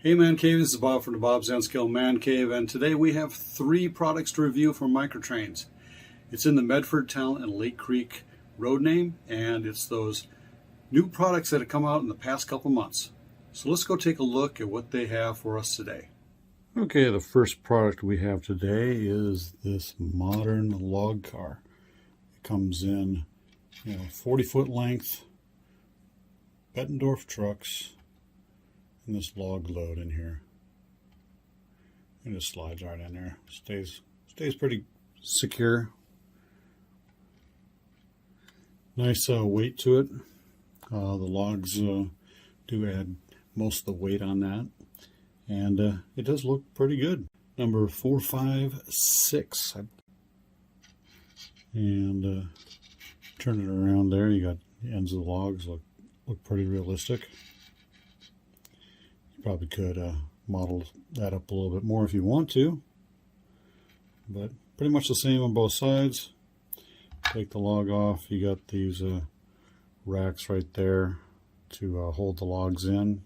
Hey ManCave, this is Bob from DaBob's ManCave, and today we have 3 products to review from Microtrains. It's in the Medford Town and Lake Creek road name, and it's those new products that have come out in the past couple months. So let's go take a look at what they have for us today. Okay, the first product we have today is this modern log car. It comes in 40-foot length Bettendorf trucks. And this log load in here, and it slides right in there. Stays pretty secure. Nice weight to it. The logs do add most of the weight on that, and it does look pretty good. Number 456, and turn it around there. You got the ends of the logs look pretty realistic. Probably could model that up a little bit more if you want to, but pretty much the same on both sides. Take the log off. You got these racks right there to hold the logs in.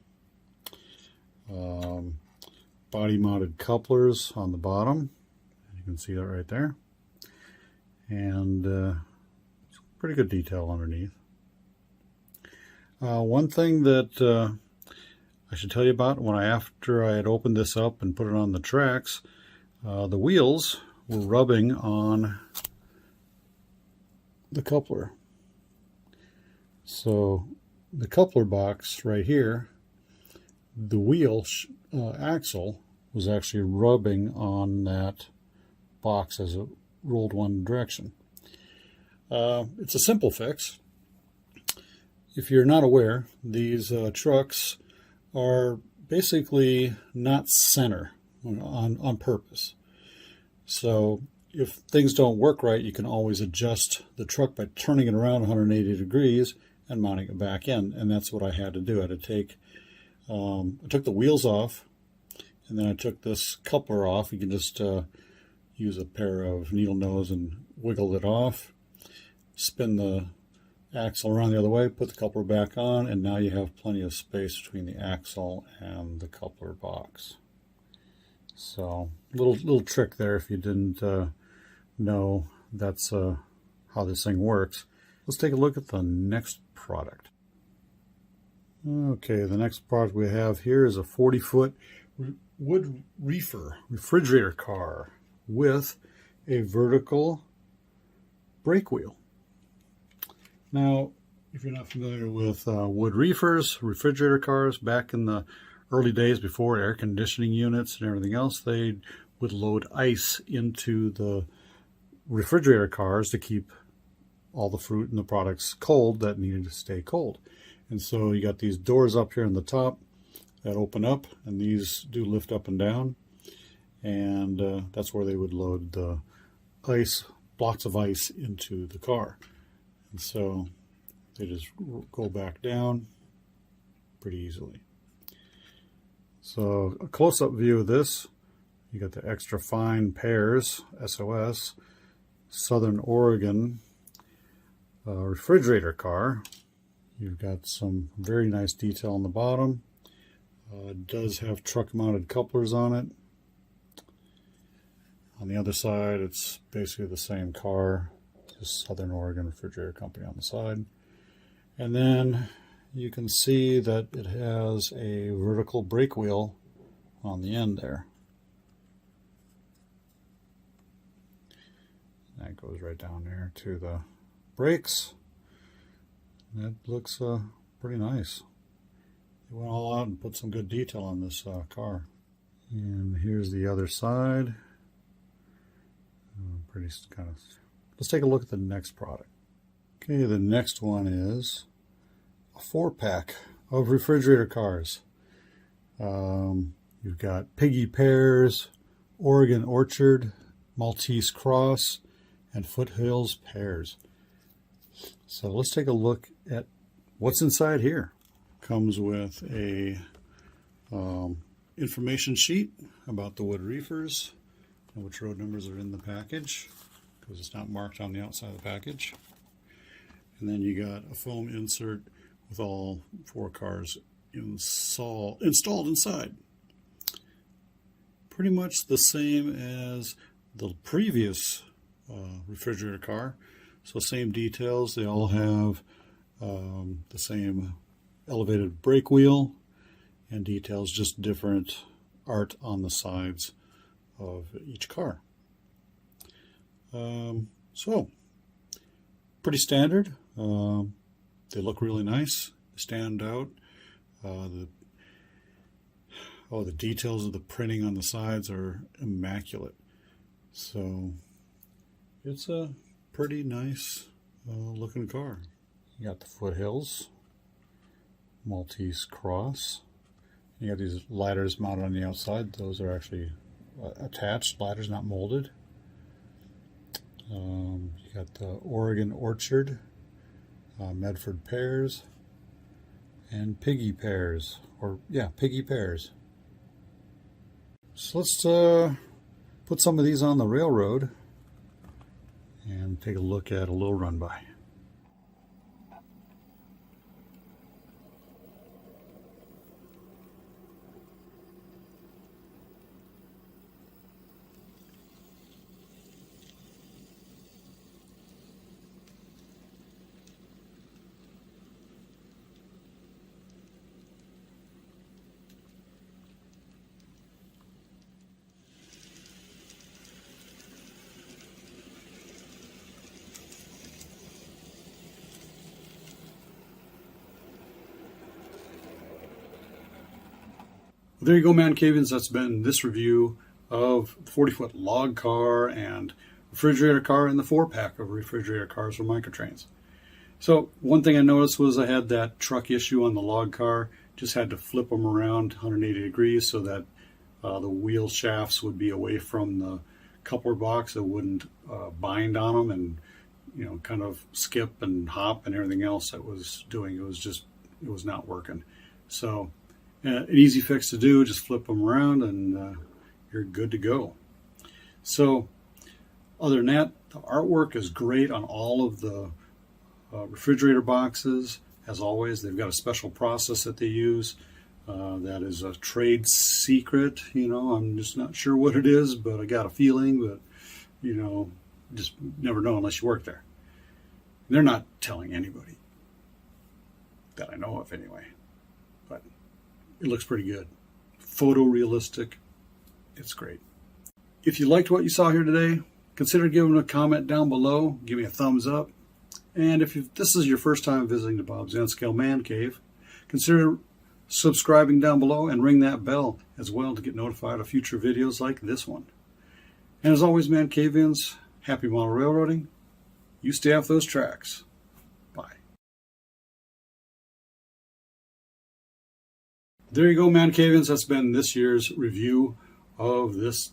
Body mounted couplers on the bottom. You can see that right there, and pretty good detail underneath. One thing that I should tell you about, after I had opened this up and put it on the tracks, the wheels were rubbing on the coupler. So the coupler box right here, the wheel axle was actually rubbing on that box as it rolled one direction. It's a simple fix. If you're not aware, these trucks are basically not center on purpose. So if things don't work right, you can always adjust the truck by turning it around 180 degrees and mounting it back in. And that's what I had to do. I had to I took the wheels off, and then I took this coupler off. You can just use a pair of needle nose and wiggle it off, spin the axle around the other way, put the coupler back on, and now you have plenty of space between the axle and the coupler box. So little trick there if you didn't know that's how this thing works. Let's take a look at the next product. Okay, the next product we have here is a 40-foot wood reefer refrigerator car with a vertical brake wheel. Now, if you're not familiar with wood reefers, refrigerator cars, back in the early days before air conditioning units and everything else, they would load ice into the refrigerator cars to keep all the fruit and the products cold that needed to stay cold. And so you got these doors up here on the top that open up, and these do lift up and down. And that's where they would load the ice, blocks of ice, into the car. And so they just go back down pretty easily. So a close-up view of this, you got the extra fine pears, SOS, Southern Oregon refrigerator car. You've got some very nice detail on the bottom. It does have truck-mounted couplers on it. On the other side, it's basically the same car. Southern Oregon Refrigerator Company on the side. And then you can see that it has a vertical brake wheel on the end there. That goes right down there to the brakes. That looks pretty nice. They went all out and put some good detail on this car. And here's the other side. Pretty kind of. Let's take a look at the next product. Okay, the next one is a 4-pack of refrigerator cars. You've got Piggy Pears, Oregon Orchard, Maltese Cross, and Foothills Pears. So let's take a look at what's inside here. Comes with a information sheet about the wood reefers and which road numbers are in the package, because it's not marked on the outside of the package. And then you got a foam insert with all 4 cars installed inside. pretty much the same as the previous refrigerator car. So same details. They all have the same elevated brake wheel and details, just different art on the sides of each car. So pretty standard. They look really nice. They stand out. The details of the printing on the sides are immaculate. So it's a pretty nice looking car. You got the foothills, Maltese cross. You got these ladders mounted on the outside. Those are actually attached ladders, not molded. You got the Oregon Orchard, Medford pears, and Piggy pears, Piggy pears. So let's put some of these on the railroad and take a look at a little run by. There you go, ManCavians. That's been this review of the 40-foot log car and refrigerator car and the 4-pack of refrigerator cars from Microtrains. So one thing I noticed was I had that truck issue on the log car. Just had to flip them around 180 degrees so that the wheel shafts would be away from the coupler box. It wouldn't bind on them and kind of skip and hop and everything else that was doing. It was not working. So an easy fix to do, just flip them around and you're good to go. So other than that, the artwork is great on all of the refrigerator boxes. As always, they've got a special process that they use that is a trade secret. I'm just not sure what it is, but I got a feeling, but just never know unless you work there. They're not telling anybody that I know of anyway, but it looks pretty good. Photorealistic. It's great. If you liked what you saw here today, consider giving a comment down below. Give me a thumbs up. And if this is your first time visiting DaBob's N-Scale Man Cave, consider subscribing down below and ring that bell as well to get notified of future videos like this one. And as always, ManCavians, happy model railroading. You stay off those tracks. Bye. There you go, ManCavians. That's been this year's review of this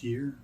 year.